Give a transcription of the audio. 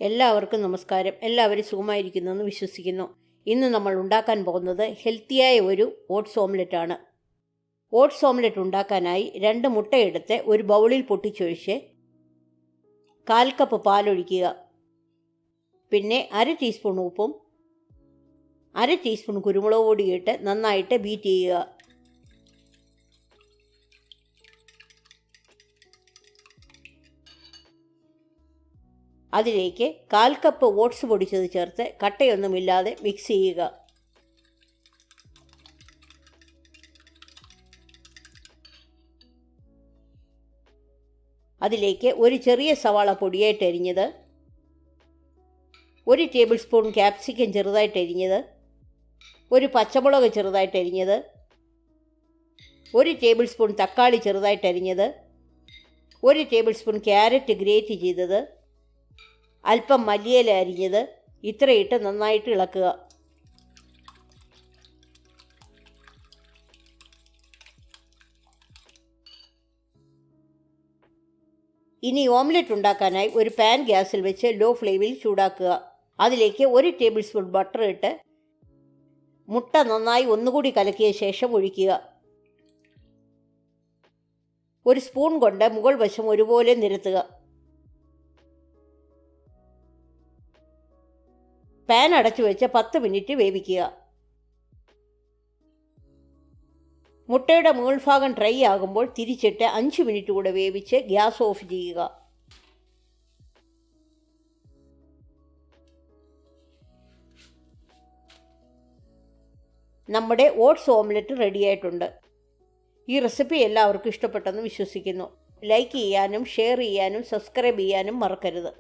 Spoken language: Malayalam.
എല്ലാവർക്കും നമസ്കാരം. എല്ലാവരും സുഖമായിരിക്കുന്നെന്ന് വിശ്വസിക്കുന്നു. ഇന്ന് നമ്മൾ ഉണ്ടാക്കാൻ പോകുന്നത് ഹെൽത്തിയായ ഒരു ഓട്സ് ഓംലെറ്റ് ആണ്. ഓട്സ് ഓംലെറ്റ് ഉണ്ടാക്കാനായി 2 മുട്ടയെടുത്ത് ഒരു ബൗളിൽ പൊട്ടിച്ചൊഴിച്ച് 1/4 കപ്പ് പാലൊഴിക്കുക. പിന്നെ 1/2 ടീസ്പൂൺ ഉപ്പും 1/2 ടീസ്പൂൺ കുരുമുളക് പൊടിയിട്ട് നന്നായിട്ട് ബീറ്റ് ചെയ്യുക. അതിലേക്ക് 1/4 കപ്പ് ഓട്സ് പൊടിച്ചത് ചേർത്ത് കട്ടയൊന്നുമില്ലാതെ മിക്സ് ചെയ്യുക. അതിലേക്ക് ഒരു ചെറിയ സവാള പൊടിയായിട്ട് അരിഞ്ഞത്, 1 ടേബിൾ സ്പൂൺ ക്യാപ്സിക്കം ചെറുതായിട്ട് അരിഞ്ഞത്, 1 പച്ചമുളക് ചെറുതായിട്ട് അരിഞ്ഞത്, 1 ടേബിൾ സ്പൂൺ തക്കാളി ചെറുതായിട്ട് അരിഞ്ഞത്, 1 ടേബിൾ സ്പൂൺ ക്യാരറ്റ് ഗ്രേറ്റ് ചെയ്തത്, അല്പം മല്ലിയില അരിഞ്ഞത്, ഇത്രയിട്ട് നന്നായിട്ട് ഇളക്കുക. ഇനി ഓംലെറ്റ് ഉണ്ടാക്കാനായി ഒരു പാൻ ഗ്യാസിൽ വെച്ച് ലോ ഫ്ലെയിമിൽ ചൂടാക്കുക. അതിലേക്ക് 1 ടേബിൾ സ്പൂൺ ബട്ടർ ഇട്ട് മുട്ട നന്നായി ഒന്നുകൂടി കലക്കിയ ശേഷം ഒഴിക്കുക. ഒരു സ്പൂൺ കൊണ്ട് മുകൾ വശം ഒരുപോലെ നിരത്തുക. പാൻ അടച്ചു വെച്ച് 10 മിനിറ്റ് വേവിക്കുക. മുട്ടയുടെ മുകൾഭാഗം ഡ്രൈ ആകുമ്പോൾ തിരിച്ചിട്ട് 5 മിനിറ്റ് കൂടെ വേവിച്ച് ഗ്യാസ് ഓഫ് ചെയ്യുക. നമ്മുടെ ഓട്സ് ഓംലെറ്റ് റെഡിയായിട്ടുണ്ട്. ഈ റെസിപ്പി എല്ലാവർക്കും ഇഷ്ടപ്പെട്ടെന്ന് വിശ്വസിക്കുന്നു. ലൈക്ക് ചെയ്യാനും ഷെയർ ചെയ്യാനും സബ്സ്ക്രൈബ് ചെയ്യാനും മറക്കരുത്.